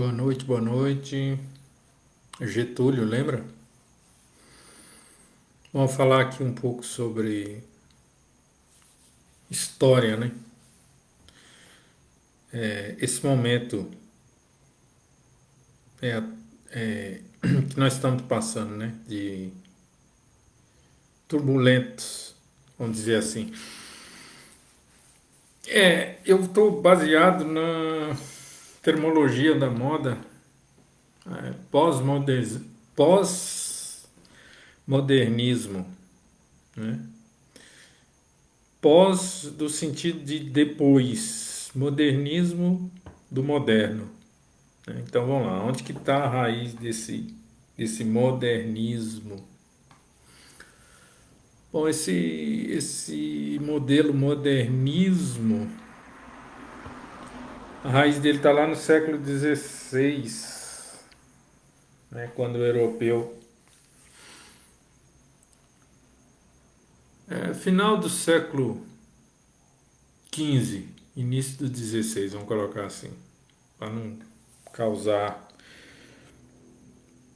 Boa noite, boa noite. Getúlio, lembra? Vamos falar aqui um pouco sobre história, né? Esse momento é, que nós estamos passando, né? De turbulentos, vamos dizer assim. Eu estou baseado na termologia da moda, pós-modernismo, pós-modernismo, né? Pós do sentido de depois, modernismo do moderno. Né? Então vamos lá, onde que está a raiz desse modernismo? Bom, esse modelo modernismo, a raiz dele está lá no século XVI, né? Quando o europeu, final do século XV, início do XVI, vamos colocar assim, para não causar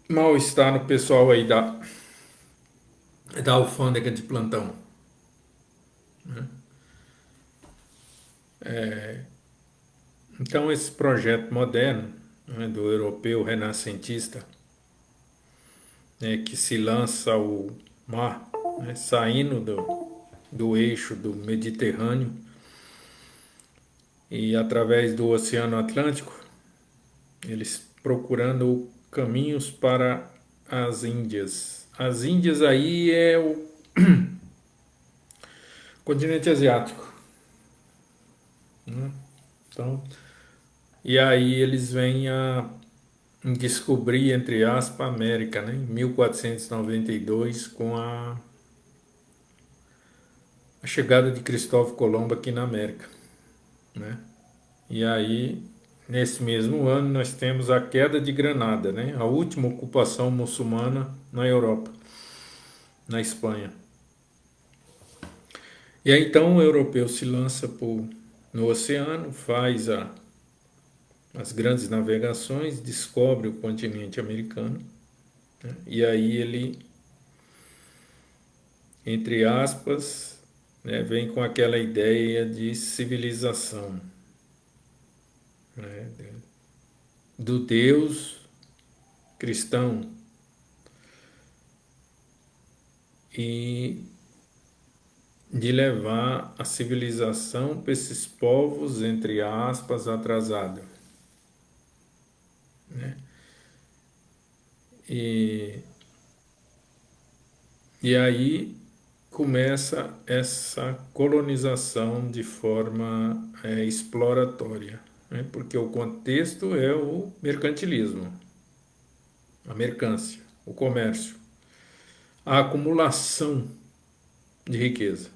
mal-estar no pessoal aí da alfândega de plantão. Então, esse projeto moderno, né, do europeu renascentista, né, que se lança ao mar, né, saindo do eixo do Mediterrâneo e através do Oceano Atlântico, eles procurando caminhos para as Índias. As Índias aí é o continente asiático. Né? Então, e aí eles vêm a descobrir, entre aspas, a América, né? Em 1492, com a chegada de Cristóvão Colombo aqui na América, né? E aí, nesse mesmo ano, nós temos a queda de Granada, né? A última ocupação muçulmana na Europa, na Espanha. E aí então o europeu se lança no oceano, faz as grandes navegações, descobre o continente americano, né? E aí ele, entre aspas, né, vem com aquela ideia de civilização, né, do Deus cristão e de levar a civilização para esses povos, entre aspas, atrasados. Né? E, e aí começa essa colonização de forma exploratória, né? Porque o contexto é o mercantilismo, a mercância, o comércio, a acumulação de riqueza.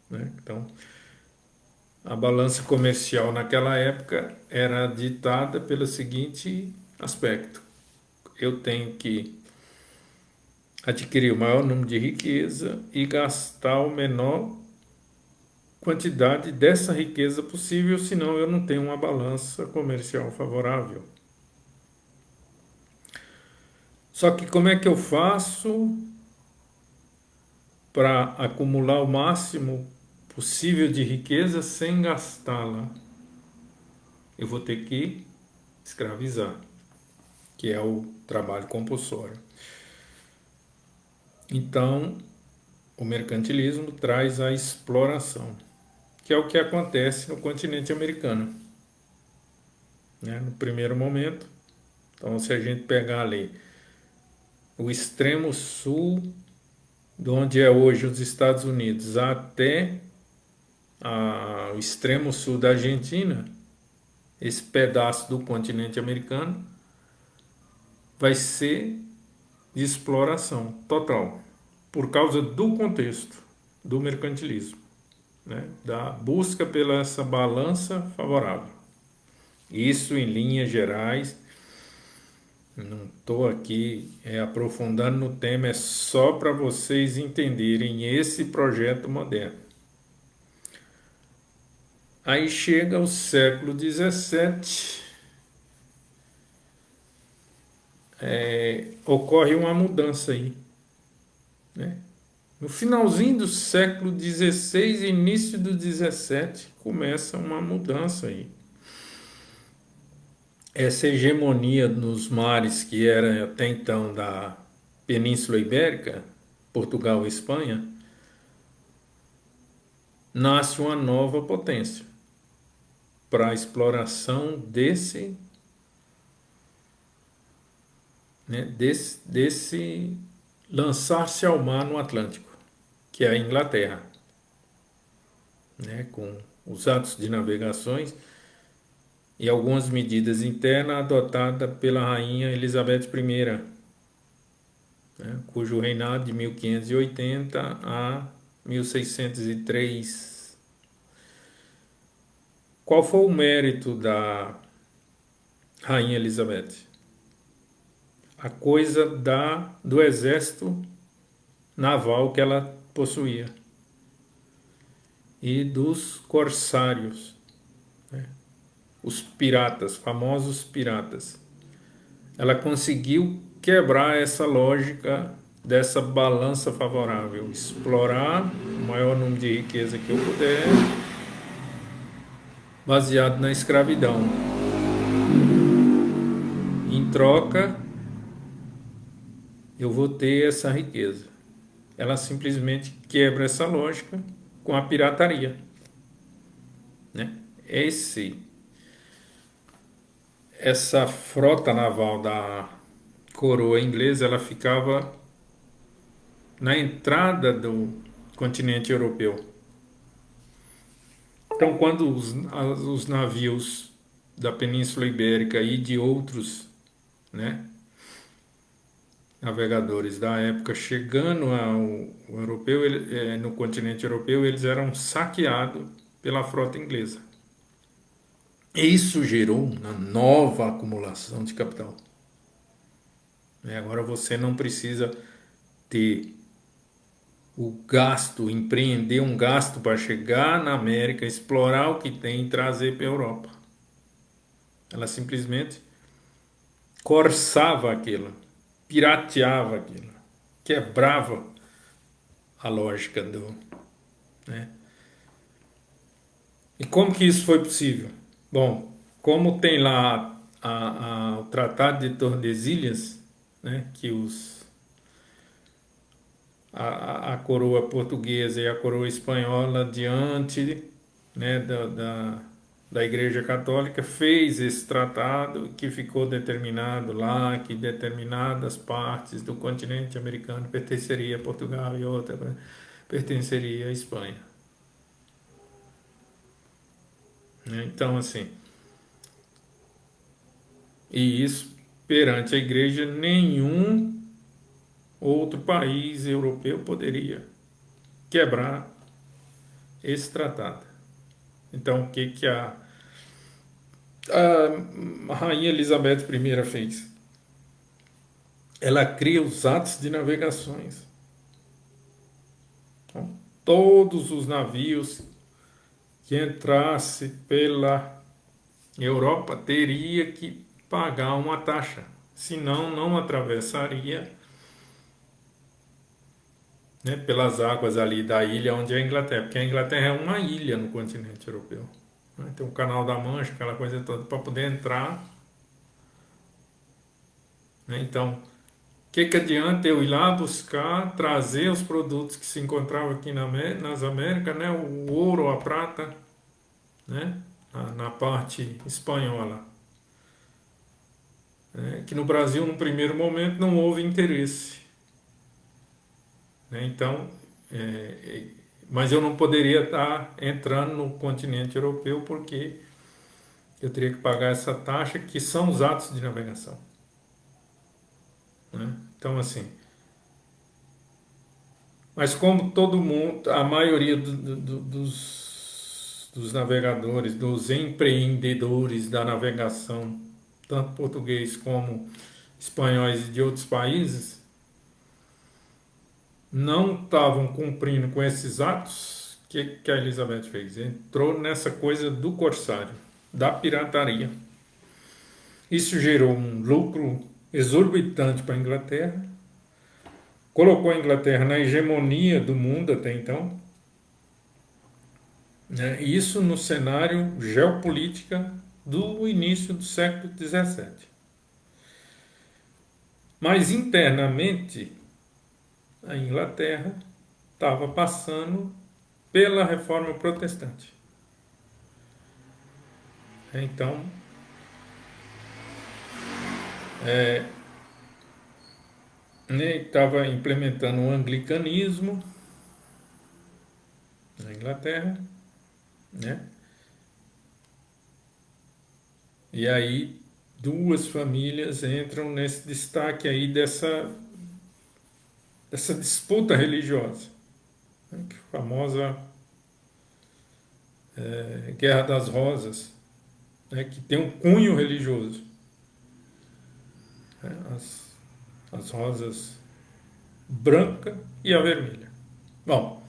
Né? Então, a balança comercial naquela época era ditada pelo seguinte aspecto: eu tenho que adquirir o maior número de riqueza e gastar o menor quantidade dessa riqueza possível, senão eu não tenho uma balança comercial favorável. Só que como é que eu faço para acumular o máximo possível de riqueza sem gastá-la? Eu vou ter que escravizar, que é o trabalho compulsório. Então, o mercantilismo traz a exploração, que é o que acontece no continente americano, né? No primeiro momento. Então, se a gente pegar ali o extremo sul, de onde é hoje os Estados Unidos, até o extremo sul da Argentina, esse pedaço do continente americano vai ser de exploração total, por causa do contexto do mercantilismo, né? Da busca pela essa balança favorável. Isso em linhas gerais. Não estou aqui aprofundando no tema, é só para vocês entenderem esse projeto moderno. Aí chega o século XVII, ocorre uma mudança aí, né? No finalzinho do século XVI, início do XVII, começa uma mudança aí. Essa hegemonia nos mares, que era até então da Península Ibérica, Portugal e Espanha, nasce uma nova potência para a exploração desse lançar-se ao mar no Atlântico, que é a Inglaterra, né, com os atos de navegações e algumas medidas internas adotadas pela rainha Elizabeth I, né, cujo reinado de 1580 a 1603. Qual foi o mérito da rainha Elizabeth? A coisa do exército naval que ela possuía e dos corsários, né? Os piratas, famosos piratas. Ela conseguiu quebrar essa lógica dessa balança favorável, explorar o maior número de riqueza que eu puder, baseado na escravidão. Em troca, eu vou ter essa riqueza. Ela simplesmente quebra essa lógica com a pirataria, né? Essa frota naval da coroa inglesa, ela ficava na entrada do continente europeu. Então, quando os navios da Península Ibérica e de outros, né, navegadores da época chegando ao europeu, no continente europeu, eles eram saqueados pela frota inglesa. Isso gerou uma nova acumulação de capital. Agora você não precisa ter o gasto, empreender um gasto para chegar na América, explorar o que tem e trazer para a Europa. Ela simplesmente corsava aquilo, pirateava aquilo, quebrava a lógica né? E como que isso foi possível? Bom, como tem lá o Tratado de Tordesilhas, né, que a coroa portuguesa e a coroa espanhola, diante, né, da Igreja Católica, fez esse tratado que ficou determinado lá, que determinadas partes do continente americano pertenceria a Portugal e outra pertenceria à Espanha. Então, assim, e isso perante a Igreja, nenhum outro país europeu poderia quebrar esse tratado. Então, o que a rainha Elizabeth I fez? Ela cria os atos de navegações. Então, todos os navios que entrasse pela Europa teria que pagar uma taxa, senão não atravessaria, né, pelas águas ali da ilha onde é a Inglaterra, porque a Inglaterra é uma ilha no continente europeu, né? Tem o Canal da Mancha, aquela coisa toda, para poder entrar, né? Então, o que adianta eu ir lá buscar, trazer os produtos que se encontravam aqui nas Américas, né, o ouro, a prata, né, na parte espanhola, né, que no Brasil, no primeiro momento, não houve interesse. Então, mas eu não poderia estar entrando no continente europeu porque eu teria que pagar essa taxa, que são os atos de navegação, né? Então, assim, mas como todo mundo, a maioria dos navegadores, dos empreendedores da navegação, tanto português como espanhóis e de outros países, não estavam cumprindo com esses atos, o que a Elizabeth fez? Entrou nessa coisa do corsário, da pirataria. Isso gerou um lucro exorbitante para a Inglaterra, colocou a Inglaterra na hegemonia do mundo até então, né? Isso no cenário geopolítica do início do século XVII. Mas internamente, a Inglaterra estava passando pela reforma protestante. Então, estava implementando o anglicanismo na Inglaterra, né? E aí duas famílias entram nesse destaque aí dessa disputa religiosa, né? Que a famosa Guerra das Rosas, né? Que tem um cunho religioso, né? As rosas branca e a vermelha. Bom,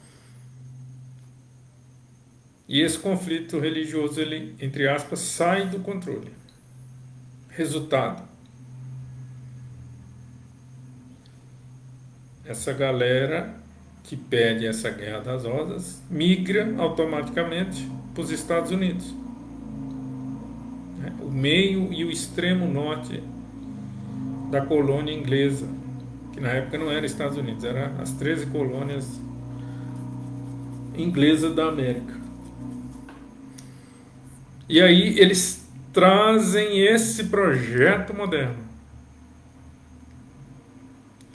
e esse conflito religioso, ele, entre aspas, sai do controle. Resultado: essa galera que pede essa Guerra das Rosas migra automaticamente para os Estados Unidos, né? O meio e o extremo norte da colônia inglesa, que na época não era Estados Unidos, eram as 13 colônias inglesas da América. E aí eles trazem esse projeto moderno.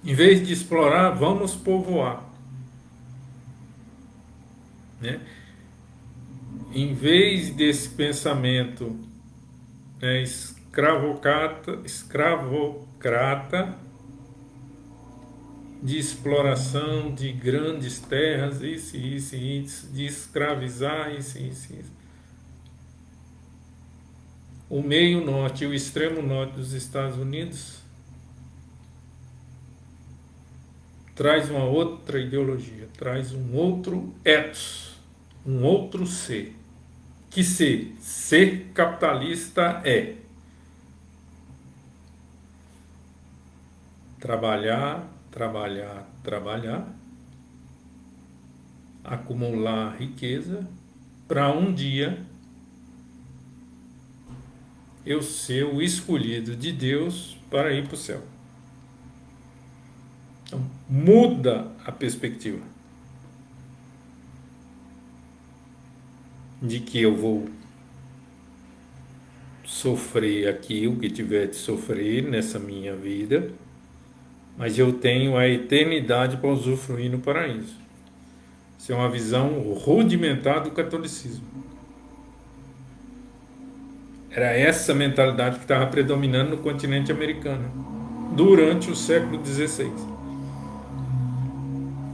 Em vez de explorar, vamos povoar, né? Em vez desse pensamento, né, escravocrata de exploração de grandes terras, isso, de escravizar, isso. O meio norte e o extremo norte dos Estados Unidos traz uma outra ideologia, traz um outro ethos, um outro ser. Que ser capitalista é trabalhar, acumular riqueza para um dia eu ser o escolhido de Deus para ir para o céu. Então, muda a perspectiva de que eu vou sofrer aqui o que tiver de sofrer nessa minha vida, mas eu tenho a eternidade para usufruir no paraíso. Isso é uma visão rudimentar do catolicismo. Era essa mentalidade que estava predominando no continente americano durante o século XVI.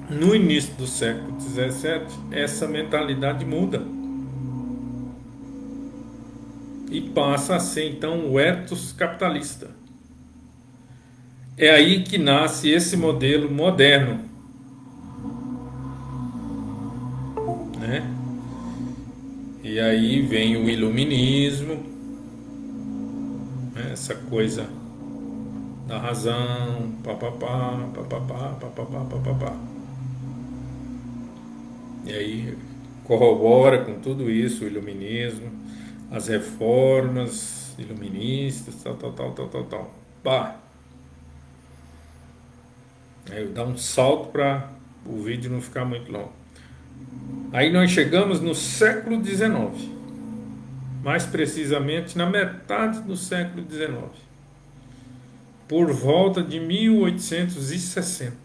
No início do século XVII, essa mentalidade muda e passa a ser então o ethos capitalista. É aí que nasce esse modelo moderno, né? E aí vem o iluminismo, né? Essa coisa da razão, papapá. E aí corrobora com tudo isso o iluminismo, as reformas iluministas, tal. Pá! Aí eu dar um salto para o vídeo não ficar muito longo. Aí nós chegamos no século XIX, mais precisamente na metade do século XIX, por volta de 1860,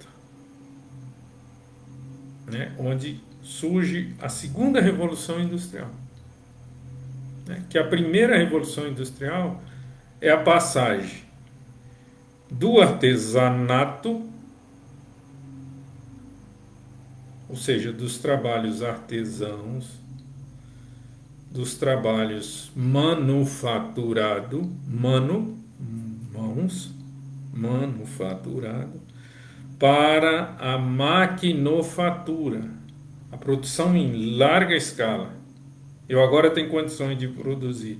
né, onde surge a segunda Revolução Industrial. Né, que a primeira Revolução Industrial é a passagem do artesanato, ou seja, dos trabalhos artesãos, dos trabalhos manufaturado, manufaturado, para a maquinofatura, a produção em larga escala. Eu agora tenho condições de produzir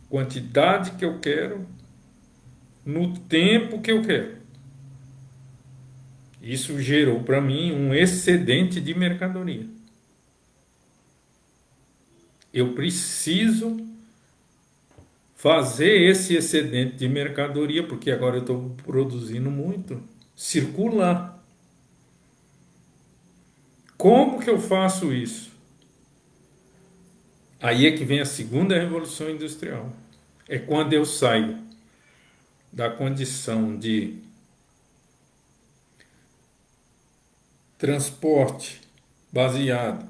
quantidade que eu quero no tempo que eu quero. Isso gerou para mim um excedente de mercadoria. Eu preciso fazer esse excedente de mercadoria, porque agora eu estou produzindo muito, circular. Como que eu faço isso? Aí é que vem a segunda revolução industrial. É quando eu saio da condição de transporte baseado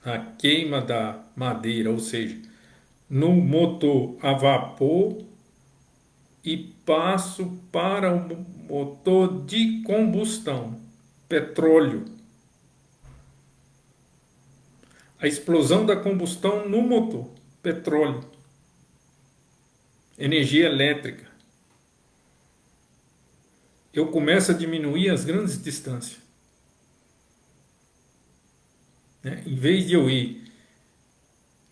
na queima da madeira, ou seja, no motor a vapor, e passo para o motor de combustão, petróleo. A explosão da combustão no motor, petróleo, energia elétrica. Eu começo a diminuir as grandes distâncias. Né? Em vez de eu ir,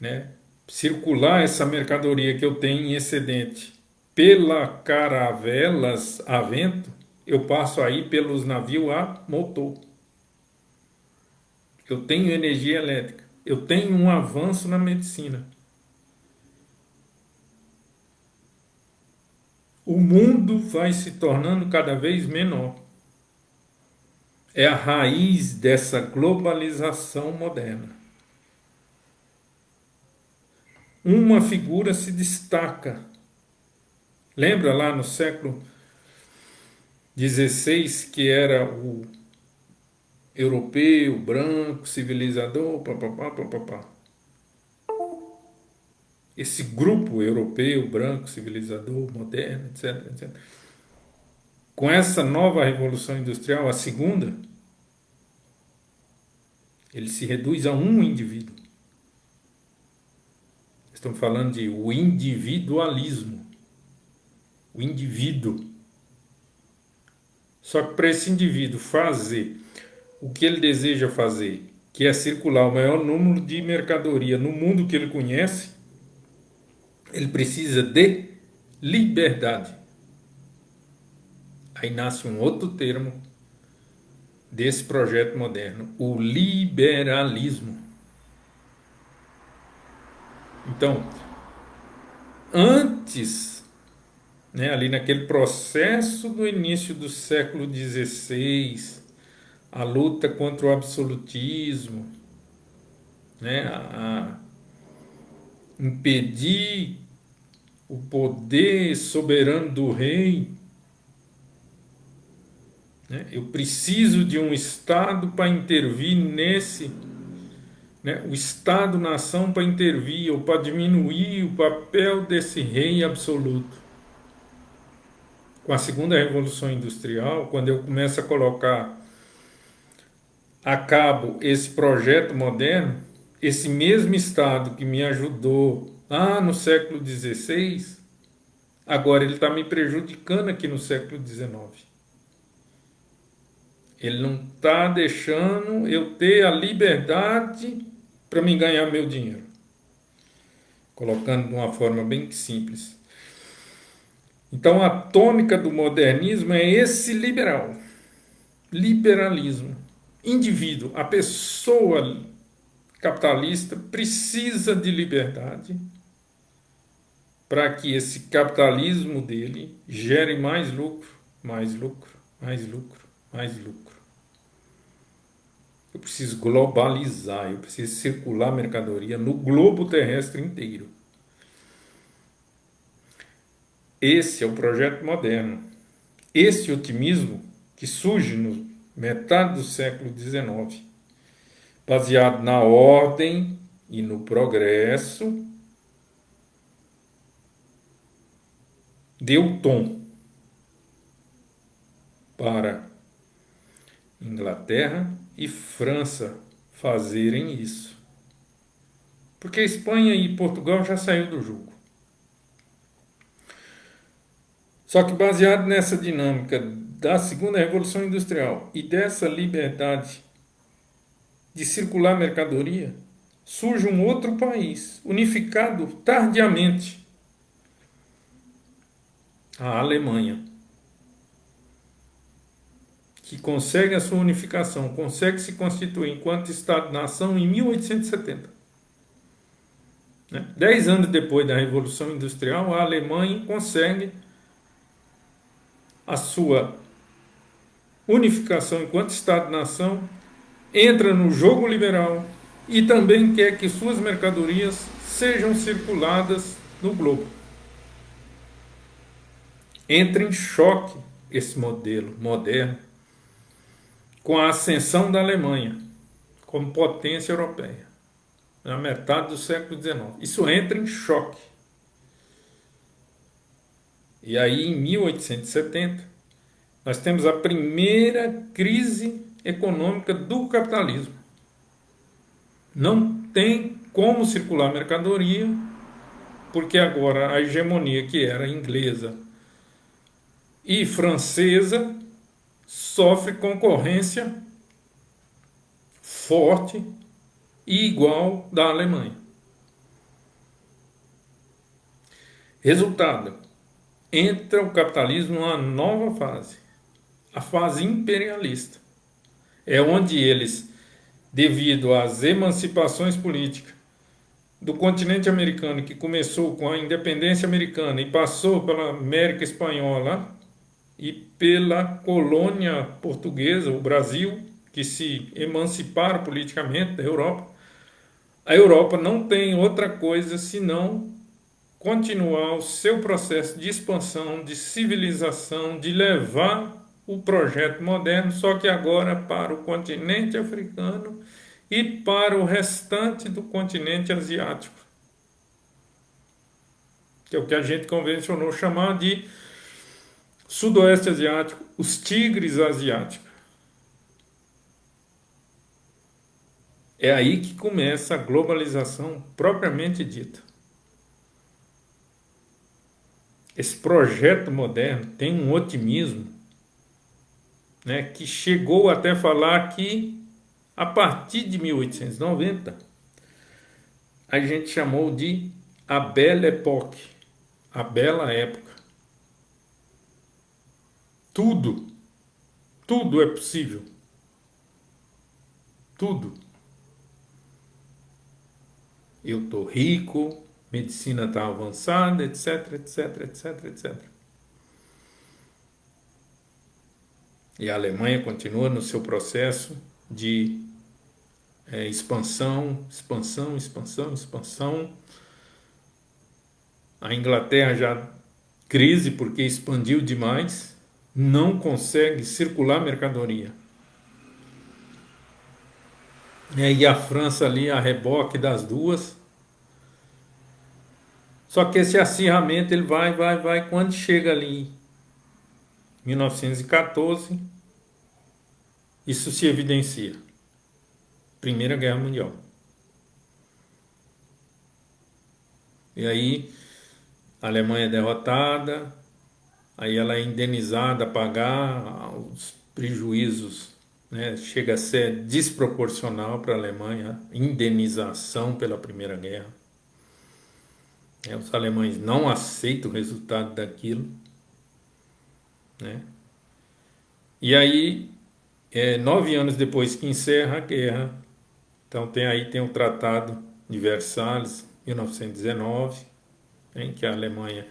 né, circular essa mercadoria que eu tenho em excedente pela caravelas a vento, eu passo aí pelos navios a motor. Eu tenho energia elétrica. Eu tenho um avanço na medicina. O mundo vai se tornando cada vez menor. É a raiz dessa globalização moderna. Uma figura se destaca. Lembra lá no século XVI, que era o europeu, branco, civilizador, papapá, papapá. Esse grupo europeu, branco, civilizador, moderno, etc, etc. Com essa nova revolução industrial, a segunda, ele se reduz a um indivíduo. Estamos falando de o individualismo. O indivíduo. Só que para esse indivíduo fazer o que ele deseja fazer, que é circular o maior número de mercadoria no mundo que ele conhece, ele precisa de liberdade. Aí nasce um outro termo desse projeto moderno, o liberalismo. Então, antes, né, ali naquele processo do início do século XVI, a luta contra o absolutismo, né, a impedir o poder soberano do rei, né, eu preciso de um Estado para intervir nesse, né, o Estado-nação para intervir ou para diminuir o papel desse rei absoluto. Com a segunda revolução industrial, quando eu começo a colocar a cabo esse projeto moderno, esse mesmo Estado que me ajudou lá no século XVI, agora ele está me prejudicando aqui no século XIX. Ele não está deixando eu ter a liberdade para me ganhar meu dinheiro. Colocando de uma forma bem simples. Então a tônica do modernismo é esse liberalismo. Indivíduo, a pessoa capitalista precisa de liberdade para que esse capitalismo dele gere mais lucro, mais lucro, mais lucro, mais lucro. Eu preciso globalizar, eu preciso circular mercadoria no globo terrestre inteiro. Esse é o projeto moderno. Esse otimismo que surge no metade do século XIX, baseado na ordem e no progresso, deu tom para Inglaterra e França fazerem isso. Porque a Espanha e Portugal já saíram do jogo. Só que baseado nessa dinâmica da segunda revolução industrial e dessa liberdade de circular mercadoria, surge um outro país, unificado tardiamente. a Alemanha, que consegue a sua unificação, consegue se constituir enquanto Estado-nação em 1870. 10 anos depois da Revolução Industrial, a Alemanha consegue a sua unificação enquanto Estado-nação, entra no jogo liberal e também quer que suas mercadorias sejam circuladas no globo. Entra em choque esse modelo moderno com a ascensão da Alemanha como potência europeia, na metade do século XIX. Isso entra em choque. E aí, em 1870, nós temos a primeira crise econômica do capitalismo. Não tem como circular mercadoria, porque agora a hegemonia, que era inglesa e francesa, sofre concorrência forte e igual da Alemanha. Resultado: entra o capitalismo numa nova fase, a fase imperialista. É onde eles, devido às emancipações políticas do continente americano, que começou com a independência americana e passou pela América Espanhola e pela colônia portuguesa, o Brasil, que se emanciparam politicamente da Europa, a Europa não tem outra coisa senão continuar o seu processo de expansão, de civilização, de levar o projeto moderno, só que agora para o continente africano e para o restante do continente asiático, que é o que a gente convencionou chamar de Sudoeste Asiático, os tigres asiáticos. É aí que começa a globalização propriamente dita. Esse projeto moderno tem um otimismo, que chegou até falar que, a partir de 1890, a gente chamou de a Belle Époque, a bela época. Tudo é possível. Tudo. Eu estou rico, medicina está avançada, etc, etc, etc, etc. E a Alemanha continua no seu processo de expansão. A Inglaterra já crise porque expandiu demais, não consegue circular mercadoria. E a França ali a reboque das duas. Só que esse acirramento ele vai, quando chega ali em 1914, isso se evidencia. Primeira Guerra Mundial. E aí a Alemanha é derrotada, aí ela é indenizada a pagar os prejuízos, chega a ser desproporcional para a Alemanha, indenização pela Primeira Guerra. Os alemães não aceitam o resultado daquilo. E aí, 9 anos depois que encerra a guerra, então tem o Tratado de Versalhes, 1919, em que a Alemanha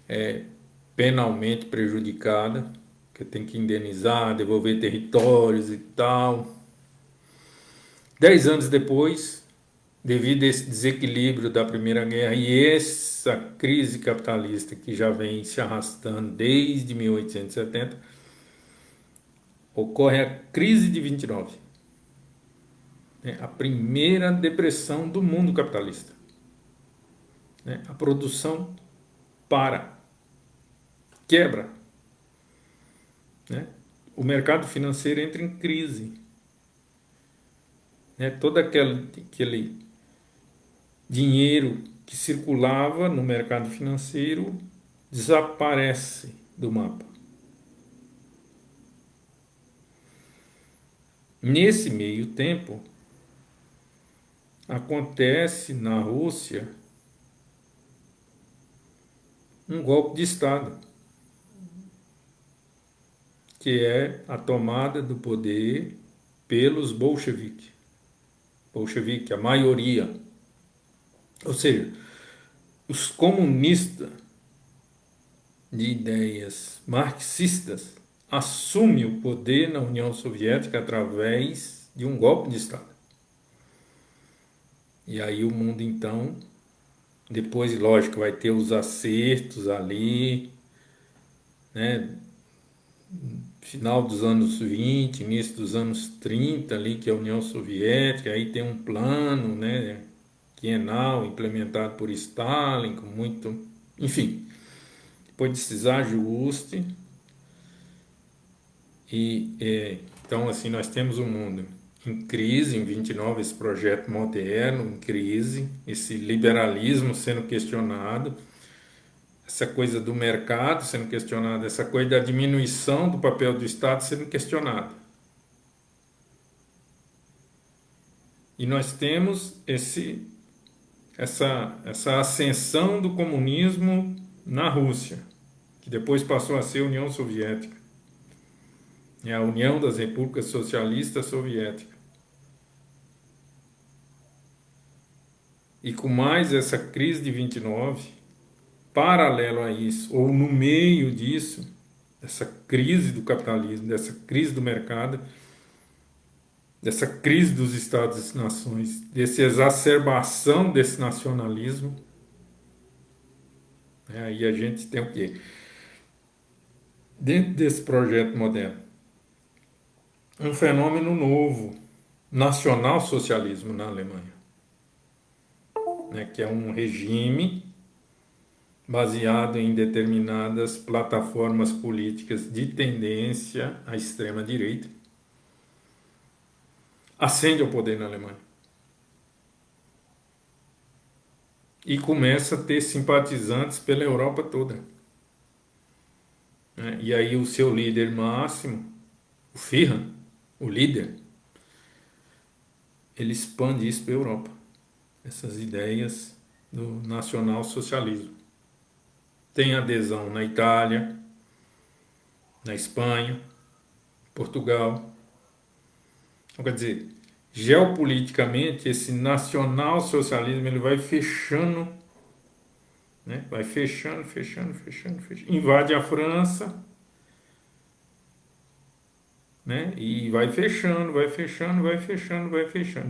é penalmente prejudicada, que tem que indenizar, devolver territórios e tal. 10 anos depois, devido a esse desequilíbrio da Primeira Guerra e essa crise capitalista que já vem se arrastando desde 1870, ocorre a crise de 29, a primeira depressão do mundo capitalista. A produção quebra. O mercado financeiro entra em crise. Todo aquele dinheiro que circulava no mercado financeiro desaparece do mapa. Nesse meio tempo, acontece na Rússia um golpe de Estado, que é a tomada do poder pelos bolcheviques. Bolchevique, a maioria. Ou seja, os comunistas de ideias marxistas assumem o poder na União Soviética através de um golpe de Estado. E aí o mundo, então, depois, lógico, vai ter os acertos ali, né? Final dos anos 20, início dos anos 30 ali, que é a União Soviética, aí tem um plano, né, quinquenal implementado por Stalin, com muito, enfim, depois desses ajustes, então assim, nós temos um mundo em crise, em 29, esse projeto moderno em crise, esse liberalismo sendo questionado, essa coisa do mercado sendo questionada, essa coisa da diminuição do papel do Estado sendo questionada. E nós temos essa ascensão do comunismo na Rússia, que depois passou a ser a União Soviética. É a União das Repúblicas Socialistas Soviéticas. E com mais essa crise de 29, paralelo a isso, ou no meio disso, dessa crise do capitalismo, dessa crise do mercado, dessa crise dos Estados-nações, dessa exacerbação desse nacionalismo, né? Aí a gente tem o quê? Dentro desse projeto moderno, um fenômeno novo, nacional-socialismo na Alemanha, né? Que é um regime baseado em determinadas plataformas políticas de tendência à extrema-direita, ascende ao poder na Alemanha. E começa a ter simpatizantes pela Europa toda. E aí o seu líder máximo, o Führer, o líder, ele expande isso para a Europa. Essas ideias do nacional-socialismo. Tem adesão na Itália, na Espanha, Portugal. Então, quer dizer, geopoliticamente, esse nacional-socialismo ele vai fechando, né? Vai fechando. Invade a França, né? E vai fechando.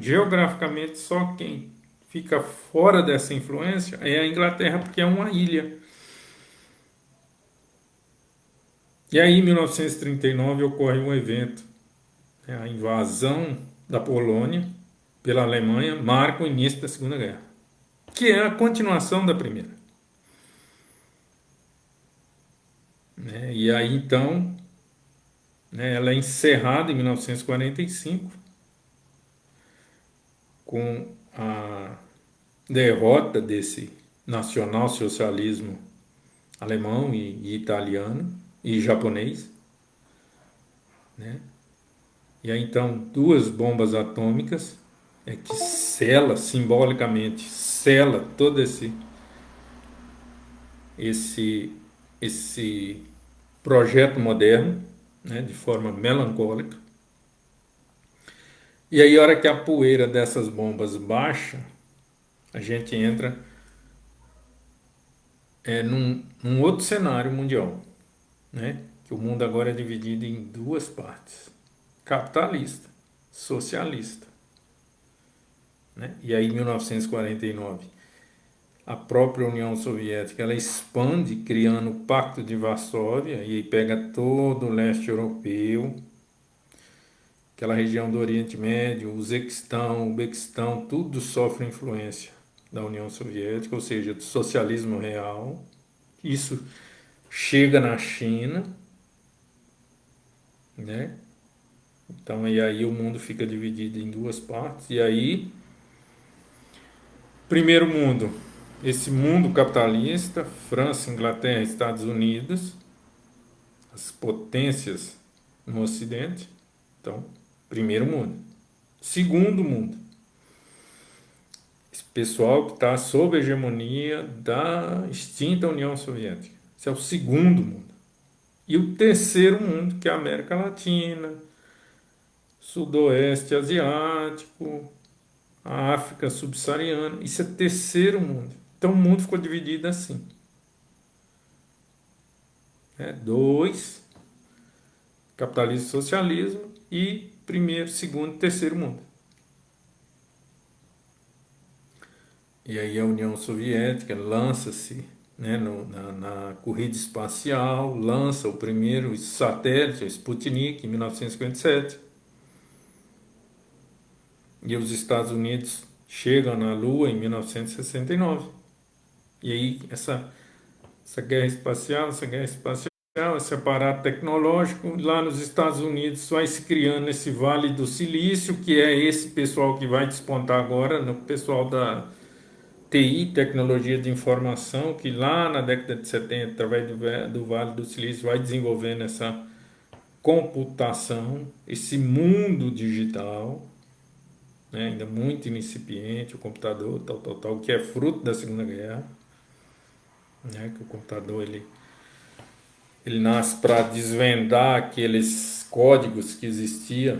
Geograficamente, só quem fica fora dessa influência é a Inglaterra, porque é uma ilha. E aí, em 1939, ocorre um evento, né? A invasão da Polônia pela Alemanha marca o início da Segunda Guerra, que é a continuação da Primeira. Né? E aí, então, né, ela é encerrada em 1945 com a derrota desse nacional-socialismo alemão e italiano e japonês, né? E aí então duas bombas atômicas que simbolicamente sela todo esse projeto moderno, né, de forma melancólica. E aí a hora que a poeira dessas bombas baixa, a gente entra num outro cenário mundial, né? Que o mundo agora é dividido em duas partes: capitalista, socialista, né? E aí, em 1949, a própria União Soviética ela expande, criando o Pacto de Varsóvia, e aí pega todo o leste europeu, aquela região do Oriente Médio, Uzbequistão, tudo sofre influência da União Soviética, ou seja, do socialismo real. Isso chega na China, né? Então, e aí o mundo fica dividido em duas partes. E aí, primeiro mundo, esse mundo capitalista, França, Inglaterra, Estados Unidos, as potências no Ocidente. Então, primeiro mundo. Segundo mundo, esse pessoal que está sob a hegemonia da extinta União Soviética. Esse é o segundo mundo. E o terceiro mundo, que é a América Latina, Sudoeste Asiático, a África Subsaariana. Isso é terceiro mundo. Então o mundo ficou dividido assim. Dois, capitalismo e socialismo, e primeiro, segundo, terceiro mundo. E aí a União Soviética lança-se, né, na corrida espacial, lança o primeiro satélite, o Sputnik, em 1957. E os Estados Unidos chegam na Lua em 1969. E aí essa guerra espacial, esse aparato tecnológico, lá nos Estados Unidos vai se criando esse Vale do Silício, que é esse pessoal que vai despontar agora, no pessoal da TI, tecnologia de informação, que lá na década de 70, através do Vale do Silício, vai desenvolvendo essa computação, esse mundo digital, né, ainda muito incipiente, o computador, tal, que é fruto da Segunda Guerra, né, que o computador ele nasce para desvendar aqueles códigos que existiam,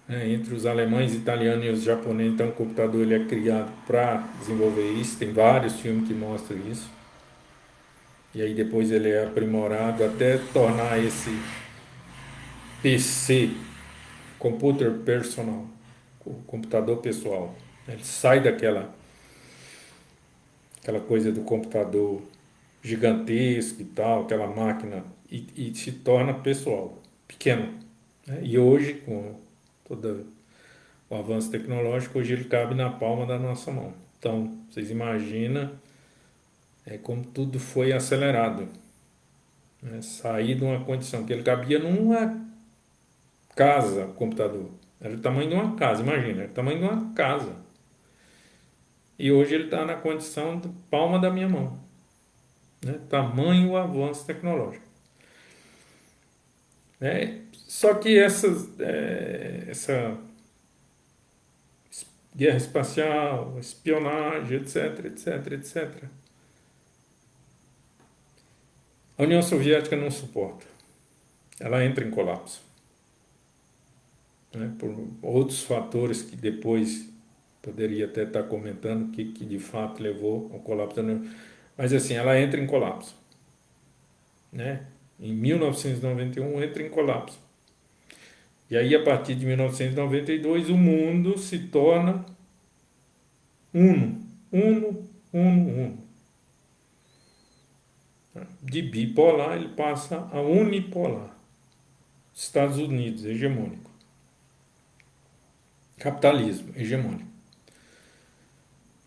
né, entre os alemães, italianos e os japoneses. Então o computador ele é criado para desenvolver isso, tem vários filmes que mostram isso, e aí depois ele é aprimorado até tornar esse PC, computer personal, o computador pessoal. Ele sai aquela coisa do computador gigantesco e tal, aquela máquina, e se torna pessoal, pequeno, né? E hoje, com todo o avanço tecnológico, hoje ele cabe na palma da nossa mão. Então, vocês imaginam como tudo foi acelerado, né? Sair de uma condição que ele cabia numa casa, o computador. Era o tamanho de uma casa, imagina, era o tamanho de uma casa. E hoje ele está na condição de palma da minha mão, né? Tamanho o avanço tecnológico. Só que essa guerra espacial, espionagem, etc. A União Soviética não suporta. Ela entra em colapso, né, por outros fatores que depois poderia até estar comentando que de fato levou ao colapso da União. Mas assim, ela entra em colapso, né? Em 1991 entra em colapso. E aí, a partir de 1992, o mundo se torna uno. De bipolar, ele passa a unipolar. Estados Unidos, hegemônico. Capitalismo, hegemônico.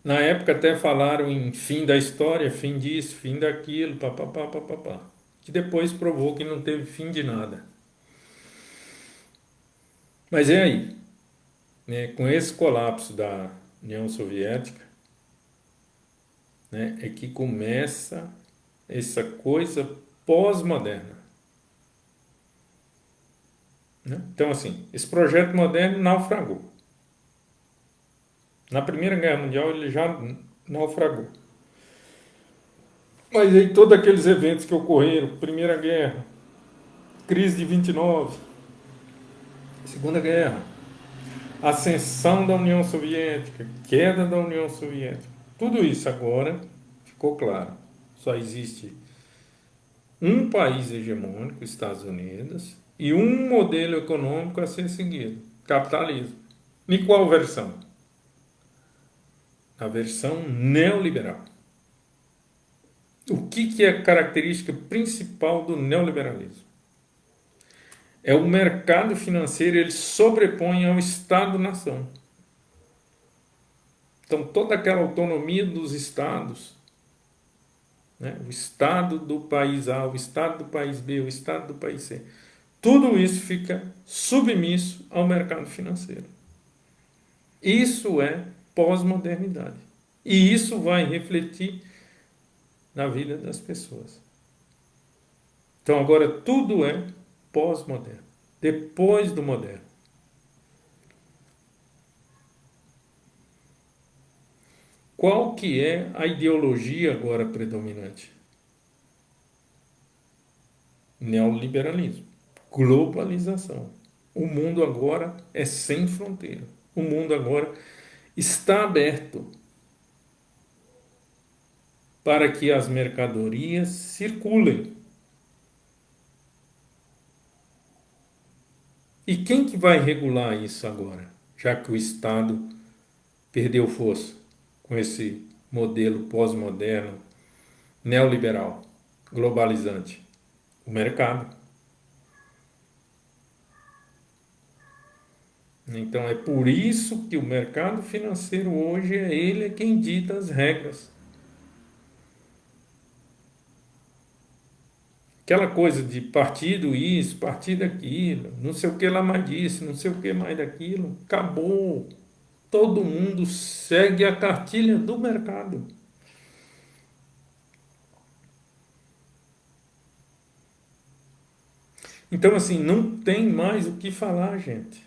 Na época até falaram em fim da história, fim disso, fim daquilo, papapá. Que depois provou que não teve fim de nada. Mas é aí, né, com esse colapso da União Soviética, né, é que começa essa coisa pós-moderna, né? Então, assim, esse projeto moderno naufragou. Na Primeira Guerra Mundial ele já naufragou. Mas aí todos aqueles eventos que ocorreram, Primeira Guerra, crise de 29, Segunda Guerra, ascensão da União Soviética, queda da União Soviética, tudo isso agora ficou claro. Só existe um país hegemônico, Estados Unidos, e um modelo econômico a ser seguido, capitalismo. Em qual versão? A versão neoliberal. O que é a característica principal do neoliberalismo? É o mercado financeiro, ele sobrepõe ao Estado-nação. Então, toda aquela autonomia dos estados, né? O Estado do país A, o Estado do país B, o Estado do país C, tudo isso fica submisso ao mercado financeiro. Isso é pós-modernidade. E isso vai refletir na vida das pessoas. Então agora tudo é pós-moderno, depois do moderno. Qual que é a ideologia agora predominante? Neoliberalismo, globalização. O mundo agora é sem fronteira. O mundo agora está aberto para que as mercadorias circulem. E quem que vai regular isso agora? Já que o Estado perdeu força com esse modelo pós-moderno, neoliberal, globalizante. O mercado. Então é por isso que o mercado financeiro hoje ele é quem dita as regras. Aquela coisa de partido isso, partido aquilo, não sei o que lá mais disso, não sei o que mais daquilo, acabou. Todo mundo segue a cartilha do mercado. Então, assim, não tem mais o que falar, gente.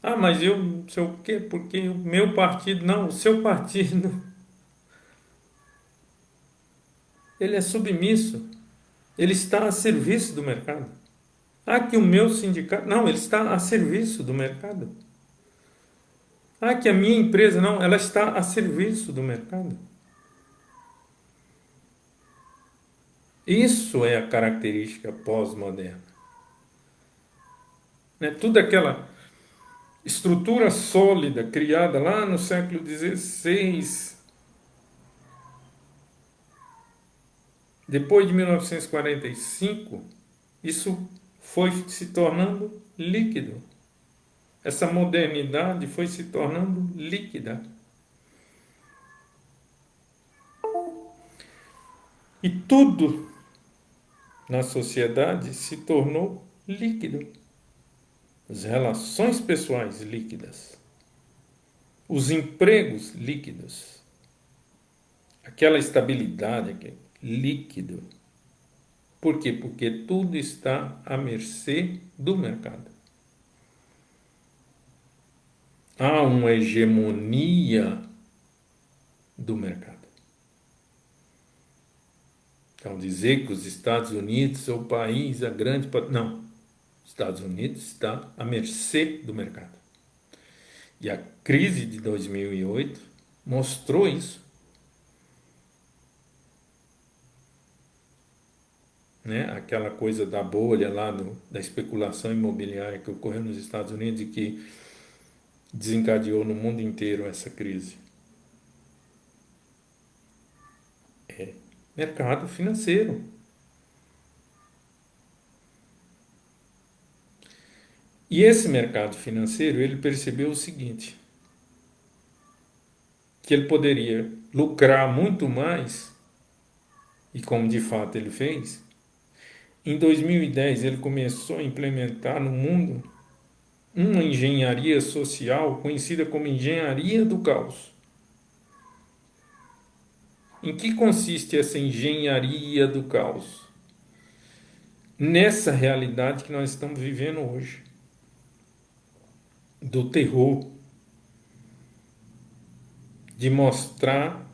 Ah, mas eu não sei o quê, porque o meu partido. Não, o seu partido, ele é submisso. Ele está a serviço do mercado. Ah, que o meu sindicato. Não, ele está a serviço do mercado. Ah, que a minha empresa. Não, ela está a serviço do mercado. Isso é a característica pós-moderna. Né? Tudo aquela estrutura sólida criada lá no século XVI, depois de 1945, isso foi se tornando líquido. Essa modernidade foi se tornando líquida. E tudo na sociedade se tornou líquido. As relações pessoais líquidas. Os empregos líquidos. Aquela estabilidade líquido. Por quê? Porque tudo está à mercê do mercado. Há uma hegemonia do mercado. Então, dizer que os Estados Unidos são o país, a grande... Não. Os Estados Unidos está à mercê do mercado. E a crise de 2008 mostrou isso. Né? Aquela coisa da bolha lá, da especulação imobiliária que ocorreu nos Estados Unidos e que desencadeou no mundo inteiro essa crise. É mercado financeiro. E esse mercado financeiro, ele percebeu o seguinte, que ele poderia lucrar muito mais, e como de fato ele fez. Em 2010 ele começou a implementar no mundo uma engenharia social conhecida como engenharia do caos. Em que consiste essa engenharia do caos? Nessa realidade que nós estamos vivendo hoje, do terror, de mostrar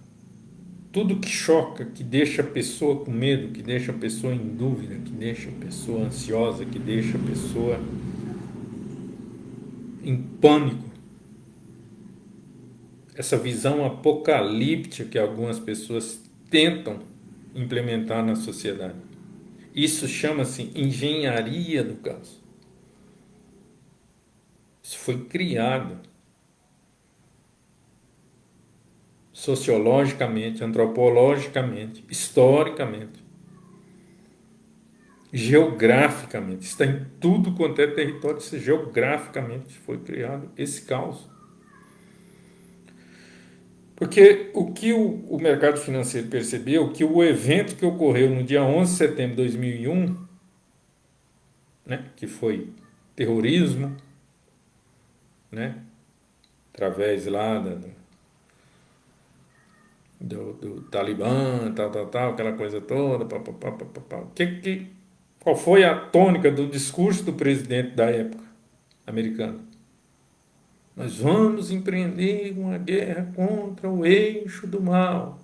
tudo que choca, que deixa a pessoa com medo, que deixa a pessoa em dúvida, que deixa a pessoa ansiosa, que deixa a pessoa em pânico. Essa visão apocalíptica que algumas pessoas tentam implementar na sociedade. Isso chama-se engenharia do caos. Isso foi criado sociologicamente, antropologicamente, historicamente, geograficamente. Está em tudo quanto é território, geograficamente foi criado esse caos. Porque o que o mercado financeiro percebeu, que o evento que ocorreu no dia 11 de setembro de 2001, né, que foi terrorismo, né, através lá do Talibã, tal, aquela coisa toda, qual foi a tônica do discurso do presidente da época americano? Nós vamos empreender uma guerra contra o eixo do mal.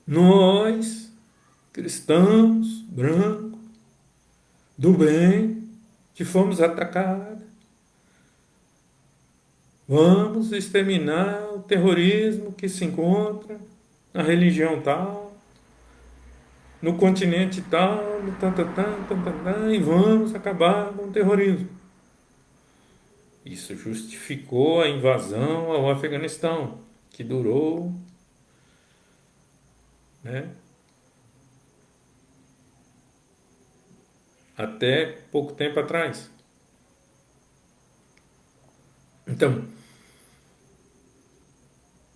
Nós, cristãos, brancos, do bem, que fomos atacados, vamos exterminar o terrorismo que se encontra na religião tal, no continente tal, no e vamos acabar com o terrorismo. Isso justificou a invasão ao Afeganistão, que durou, né, até pouco tempo atrás. Então,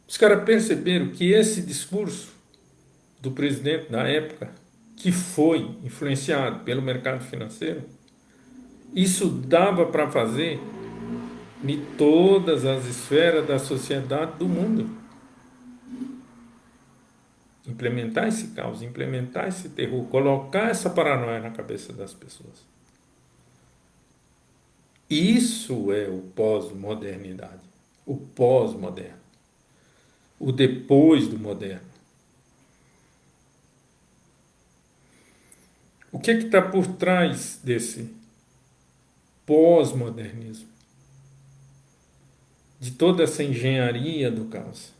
os caras perceberam que esse discurso do presidente da época, que foi influenciado pelo mercado financeiro, isso dava para fazer em todas as esferas da sociedade do mundo. Implementar esse caos, implementar esse terror, colocar essa paranoia na cabeça das pessoas. Isso é o pós-modernidade, o pós-moderno, o depois do moderno. O que está por trás desse pós-modernismo? De toda essa engenharia do caos.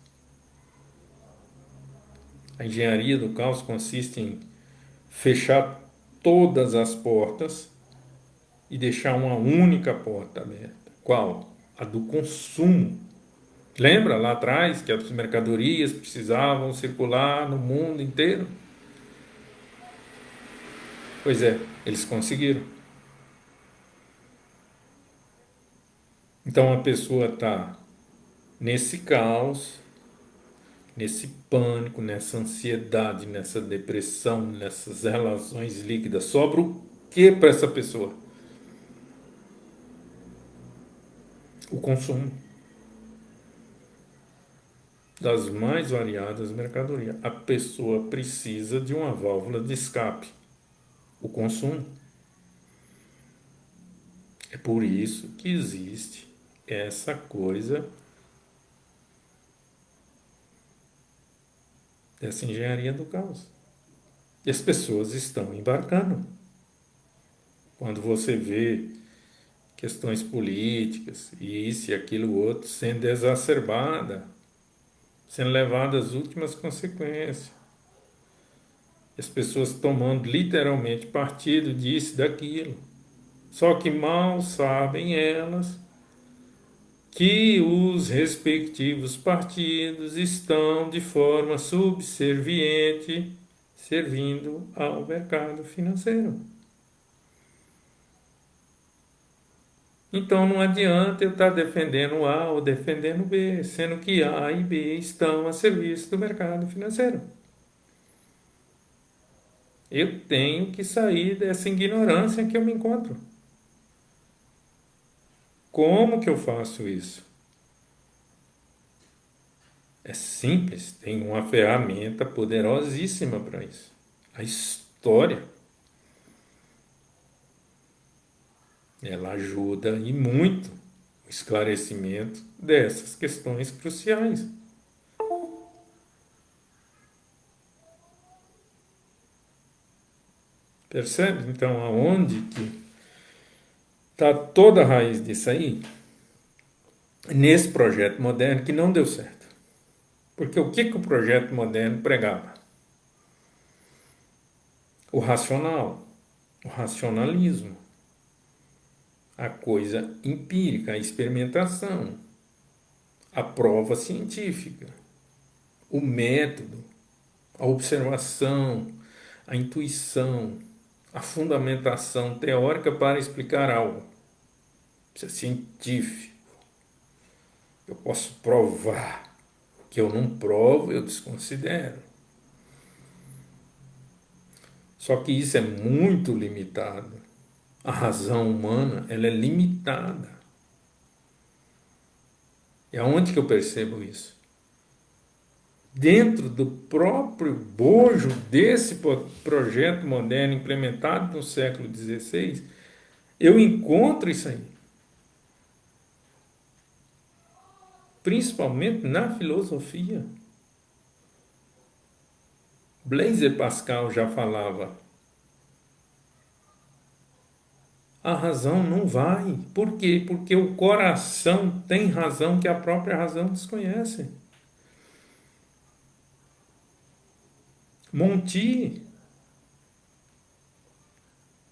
A engenharia do caos consiste em fechar todas as portas e deixar uma única porta aberta. Qual? A do consumo. Lembra lá atrás que as mercadorias precisavam circular no mundo inteiro? Pois é, eles conseguiram. Então a pessoa está nesse caos, nesse pânico, nessa ansiedade, nessa depressão, nessas relações líquidas. Sobra o que para essa pessoa? O consumo das mais variadas mercadorias. A pessoa precisa de uma válvula de escape. O consumo. É por isso que existe essa coisa dessa engenharia do caos. E as pessoas estão embarcando. Quando você vê questões políticas, isso e aquilo outro, sendo exacerbada, sendo levada às últimas consequências. As pessoas tomando literalmente partido disso e daquilo. Só que mal sabem elas que os respectivos partidos estão de forma subserviente servindo ao mercado financeiro. Então não adianta eu estar defendendo A ou defendendo B, sendo que A e B estão a serviço do mercado financeiro. Eu tenho que sair dessa ignorância em que eu me encontro. Como que eu faço isso? É simples, tem uma ferramenta poderosíssima para isso. A história. Ela ajuda e muito o esclarecimento dessas questões cruciais. Percebe? Então, aonde que está toda a raiz disso aí? Nesse projeto moderno que não deu certo. Porque o que o projeto moderno pregava? O racional, o racionalismo, a coisa empírica, a experimentação, a prova científica, o método, a observação, a intuição, a fundamentação teórica para explicar algo. Isso é científico. Eu posso provar. O que eu não provo, eu desconsidero. Só que isso é muito limitado. A razão humana, ela é limitada. E aonde que eu percebo isso? Dentro do próprio bojo desse projeto moderno implementado no século XVI, eu encontro isso aí. principalmente na filosofia. Blaise Pascal já falava: a razão não vai. Por quê? Porque o coração tem razão que a própria razão desconhece. Monti,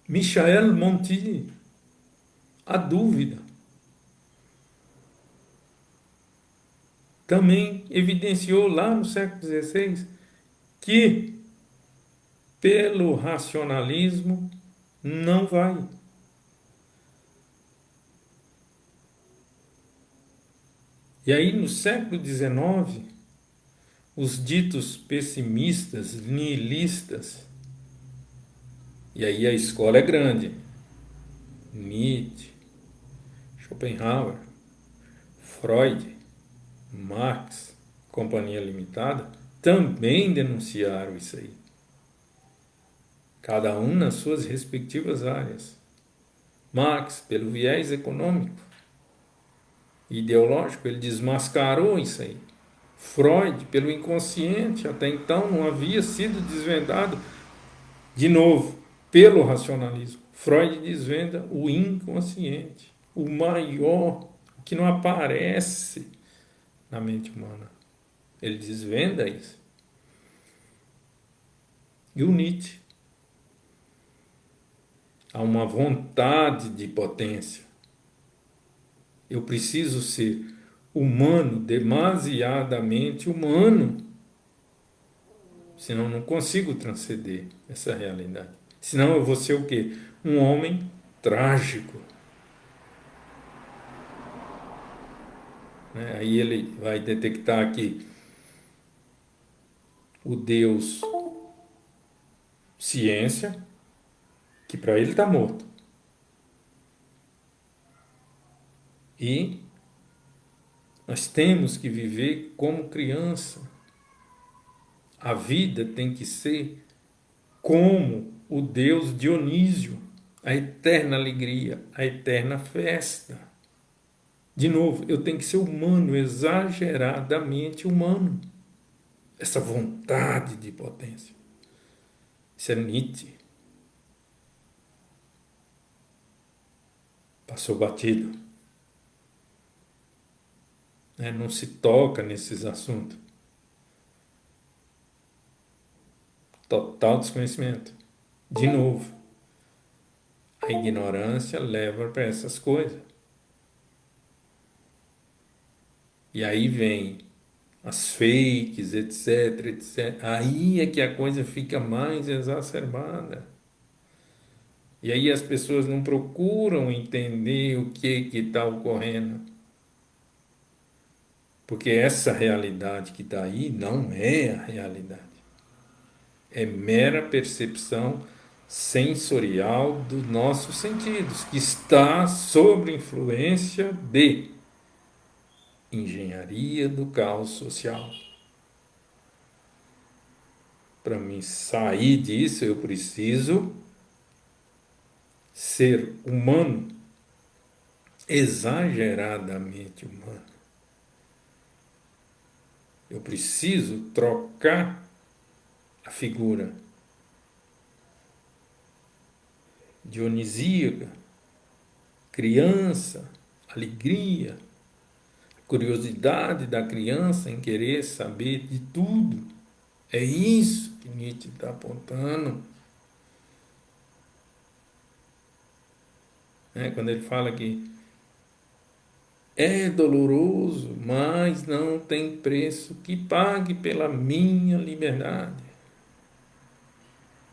Michael Monti, a dúvida, também evidenciou lá no século XVI que pelo racionalismo não vai. E aí no século XIX, os ditos pessimistas, nihilistas, e aí a escola é grande, Nietzsche, Schopenhauer, Freud, Marx, Companhia Limitada, também denunciaram isso aí. Cada um nas suas respectivas áreas. Marx, pelo viés econômico, ideológico, ele desmascarou isso aí. Freud, pelo inconsciente, até então não havia sido desvendado, de novo, pelo racionalismo. Freud desvenda o inconsciente, o maior, o que não aparece na mente humana. Ele desvenda isso. E o Nietzsche, há uma vontade de potência. Eu preciso ser humano, demasiadamente humano, senão não consigo transcender essa realidade. Senão eu vou ser o quê? Um homem trágico. Né? Aí ele vai detectar aqui o Deus ciência, que para ele está morto. E nós temos que viver como criança. A vida tem que ser como o Deus Dionísio, a eterna alegria, a eterna festa. De novo, eu tenho que ser humano, exageradamente humano. Essa vontade de potência. Isso é Nietzsche. Passou batido. Não se toca nesses assuntos. Total desconhecimento. De novo, a ignorância leva para essas coisas. E aí vem as fakes, etc, etc. Aí é que a coisa fica mais exacerbada. E aí as pessoas não procuram entender o que está ocorrendo. Porque essa realidade que está aí não é a realidade. É mera percepção sensorial dos nossos sentidos, que está sob influência de engenharia do caos social. Para mim sair disso, eu preciso ser humano, exageradamente humano. Eu preciso trocar a figura dionisíaca, criança, alegria, curiosidade da criança em querer saber de tudo. É isso que Nietzsche está apontando. Quando ele fala que é doloroso, mas não tem preço que pague pela minha liberdade.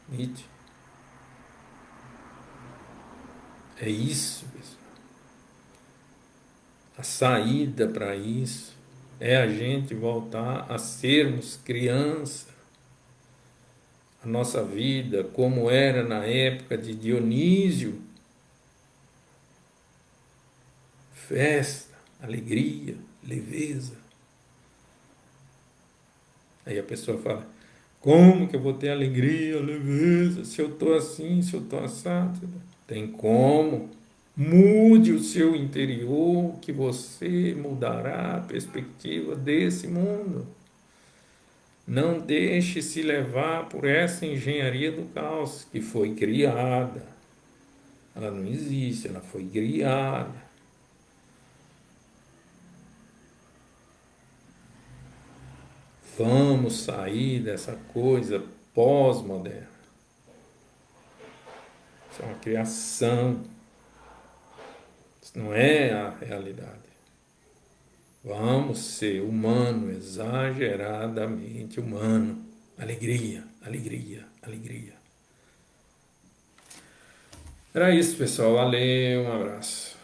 Nietzsche. É isso, pessoal. A saída para isso é a gente voltar a sermos criança. A nossa vida, como era na época de Dionísio, festa, alegria, leveza. Aí a pessoa fala: como que eu vou ter alegria, leveza, se eu estou assim, se eu estou assado? Tem como, Mude o seu interior, que você mudará a perspectiva desse mundo. Não deixe se levar por essa engenharia do caos que foi criada. Ela não existe, ela foi criada. Vamos sair dessa coisa pós-moderna. Isso é uma criação. Isso não é a realidade. Vamos ser humano, exageradamente humano. Alegria, alegria, alegria. Era isso, pessoal. Valeu, um abraço.